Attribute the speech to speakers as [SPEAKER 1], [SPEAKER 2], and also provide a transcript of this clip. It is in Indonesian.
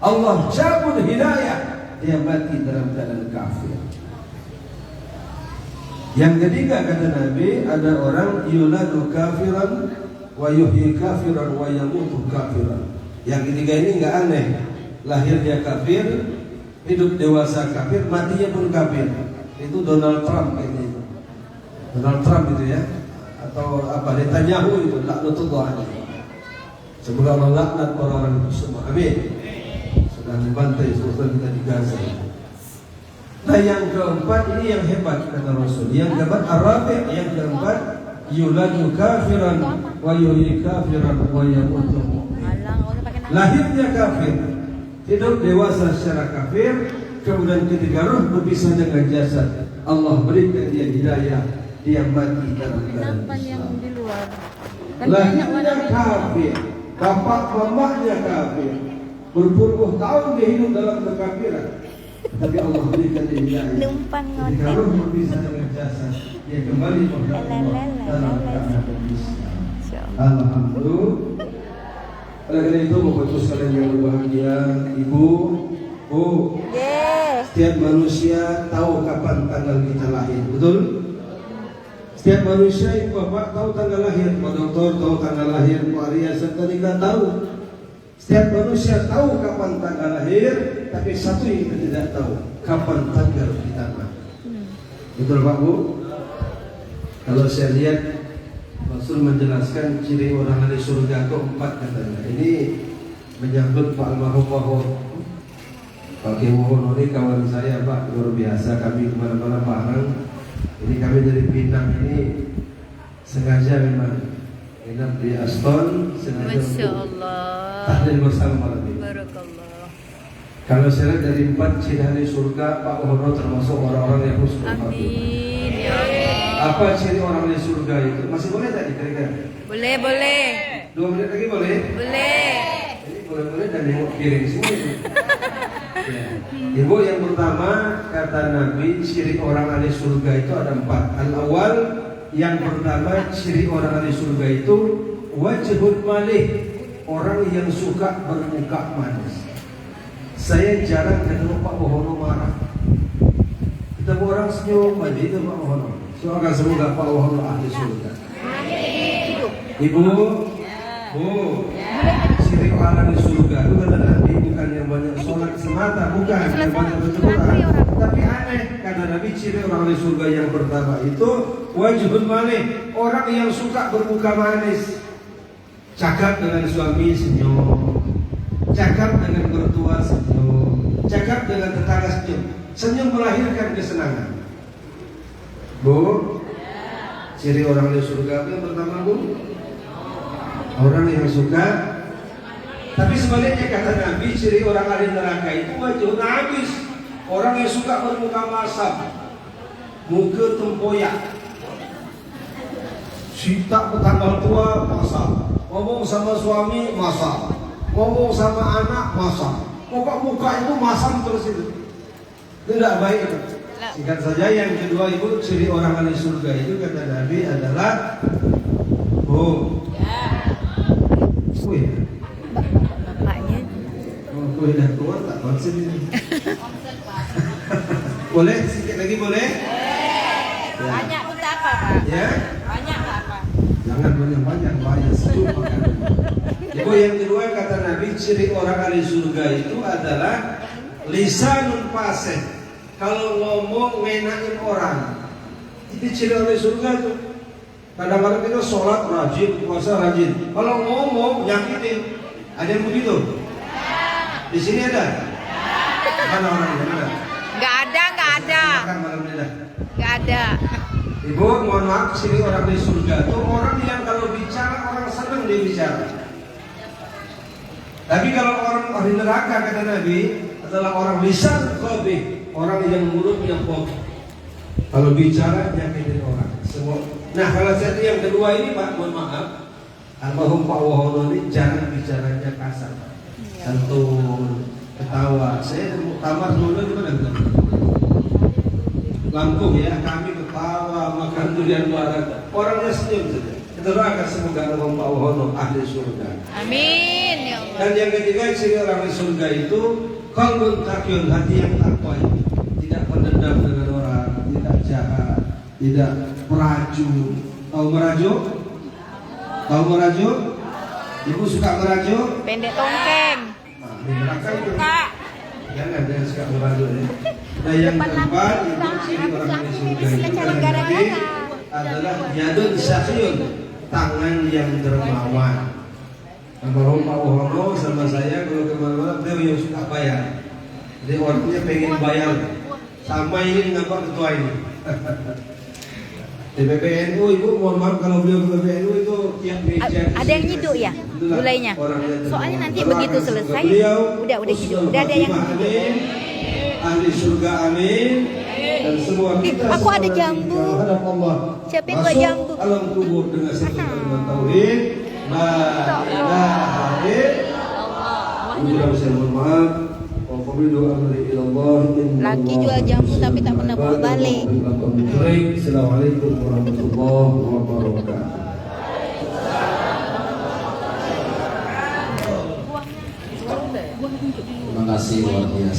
[SPEAKER 1] Allah cabut hidayah, dia mati dalam keadaan kafir. Yang ketiga kata Nabi, ada orang yuladu kafiran wa yuhyi kafiran wa yamutu kafiran. Yang ketiga ini enggak aneh. Lahir dia kafir, hidup dewasa kafir, matinya pun kafir. Itu Donald Trump kayaknya itu. Donald Trump itu ya, atau apa, Netanyahu itu, laknatullah alaihi. Semoga Allah laknat orang-orang itu semua. Amin. Sedang membantai saudara kita di Gaza. Nah yang keempat ini yang hebat kata Rasul. Yang keempat Arabi, yang keempat yuladu kafiran wa yuhyi kafiran wa yamutu mu'min. Lahirnya kafir, hidup dewasa secara kafir, kemudian ketika roh berpisah dengan jasad, Allah berikan dia hidayah, dia mati dalam keadaan Islam. Lahirnya kafir, bapak mamanya kafir, berpuluh tahun dia hidup dalam kekafiran, tapi Allah berikan dia hidayah. Ketika roh berpisah dengan jasad, dia kembali kepada Allah dalam keadaan Islam. Alhamdulillah. Oleh karena itu Bapak Ibu sekalian yang berbahagia, Ibu, Bu, setiap manusia tahu kapan tanggal kita lahir, betul? Setiap manusia, Ibu Bapak tahu tanggal lahir, Pak Doktor tahu tanggal lahir, Pak Arya serta kita tahu. Setiap manusia tahu kapan tanggal lahir, tapi satu yang kita tidak tahu, kapan tanggal kita mati. Betul Pak Bu? Kalau saya lihat Rasul menjelaskan ciri orang ahli surga itu 4 katanya. Ini menyambut Pak almarhum Pak Kewono ini kawan saya Pak, luar biasa. Kami kemana-mana bareng. Ini kami dari Pinang ini sengaja memang nginap di Aston, sengaja untuk tahdir bersama malam ini.
[SPEAKER 2] Barakallah.
[SPEAKER 1] Kalau saya lihat dari 4 ciri ahli surga, Pak Wono termasuk orang-orang yang husnul khatimah.
[SPEAKER 2] Amin ya Allah.
[SPEAKER 1] Apa ciri orang di surga itu? Masih boleh tadi kira-kira?
[SPEAKER 2] Boleh, boleh.
[SPEAKER 1] 2 menit lagi boleh?
[SPEAKER 2] Boleh.
[SPEAKER 1] Ini boleh-boleh dan nengok piring semua itu. Ya. Ibu, yang pertama kata Nabi, ciri orang ahli surga itu ada 4. Al-awwal, yang pertama ciri orang ahli surga itu wajhul malih, orang yang suka bermuka manis. Saya jarang ketemu Pak Wono marah. Ketemu orang senyum aja itu Pak Wono. Doakan semoga Pak Wono ahli surga. Ibu, Bu, ciri orang di surga itu kata Nabi bukan yang banyak sholat semata, bukan yang banyak berdoa, tapi aneh karena Nabi ciri orang di surga yang pertama itu wajibun malih, orang yang suka bermuka manis, cakap dengan suami senyum, cakap dengan mertua senyum, cakap dengan tetangga senyum. Senyum melahirkan kesenangan. Bu, ciri orang di surga itu yang pertama Bu, orang yang suka. Tapi sebaliknya kata Nabi, ciri orang ahli neraka itu wajhun habis, orang yang suka bermuka masam, muka tempoyak, cinta tetangga tua masam, ngomong sama suami masam, ngomong sama anak masam, pokok muka itu masam terus itu tidak baik. Singkat saja, yang kedua Ibu, ciri orang ahli surga itu kata Nabi adalah kue.
[SPEAKER 2] Bapaknya.
[SPEAKER 1] Kue dah keluar tak konsen ini. Boleh sedikit lagi boleh? Ya.
[SPEAKER 2] Banyak pun tak apa, Pak.
[SPEAKER 1] Ya.
[SPEAKER 2] Banyak tak apa.
[SPEAKER 1] Jangan banyak sejuk makan. Ibu, yang kedua kata Nabi, ciri orang ahli surga itu adalah lisanun fasih. Kalau ngomong ngenakin orang, itu ciri orang surga tuh. Kadang-kadang kita sholat rajin, puasa rajin. Kalau ngomong nyakitin, ada yang begitu? Di sini ada? Mana orangnya? Mana?
[SPEAKER 2] Nggak ada.
[SPEAKER 1] Makan malam ini dah.
[SPEAKER 2] Nggak ada.
[SPEAKER 1] Ibu, mohon maaf, ciri orang di surga tuh orang yang kalau bicara orang senang dia bicara. Tapi kalau orang ahli neraka kata Nabi adalah orang lisan khabith, orang yang mulutnya bohong. Kalau bicara nyakitin orang semua. Nah, kalau satu yang kedua ini Pak, mohon maaf, almarhum Pak Wono ini jangan bicaranya kasar, santun, ketawa. Saya muktamar dulu di mana? Lampung ya, kami ketawa, makan durian bareng, orangnya senyum saja. Kita doakan semoga almarhum Pak Wono ahli surga.
[SPEAKER 2] Amin ya Allah.
[SPEAKER 1] Dan yang ketiga ciri orang di surga itu qalbun taqiyun, hati yang takwa, tidak pendendam dengan orang, tidak jahat, tidak merajuk. Tahu merajuk? Tahu merajuk? Ibu suka merajuk?
[SPEAKER 2] Pendek tongkeng.
[SPEAKER 1] Nah, di neraka itu.
[SPEAKER 2] Kak.
[SPEAKER 1] Jangan ada yang suka merajuk ya. Nah yang keempat itu ciri orang di surga itu adalah yadun syakiyun, tangan yang dermawan. Almarhum Pak Wohono sama saya kalau kemana-mana beliau yang suka bayar. Jadi orangnya pengen bayar. Sama ini dengan Pak Ketua ini. Di PPNU ibu mohon maaf kalau beliau ke PPNU itu tiap meja.
[SPEAKER 2] Ada yang nyiduk ya gulainya. Soalnya nanti begitu selesai udah nyiduk. Udah ada yang nyiduk.
[SPEAKER 1] Ahli surga amin. Dan semua kita
[SPEAKER 2] aku ada jambu. Siapa yang buat jambu?
[SPEAKER 1] Alam kubur dengan satu kalimat tauhid. La ilaha illallah. Udah saya mohon maaf.
[SPEAKER 2] Laki jual jambu tapi tak pernah bawa balik.
[SPEAKER 1] Assalamualaikum warahmatullahi wabarakatuh.
[SPEAKER 3] Terima kasih luar biasa.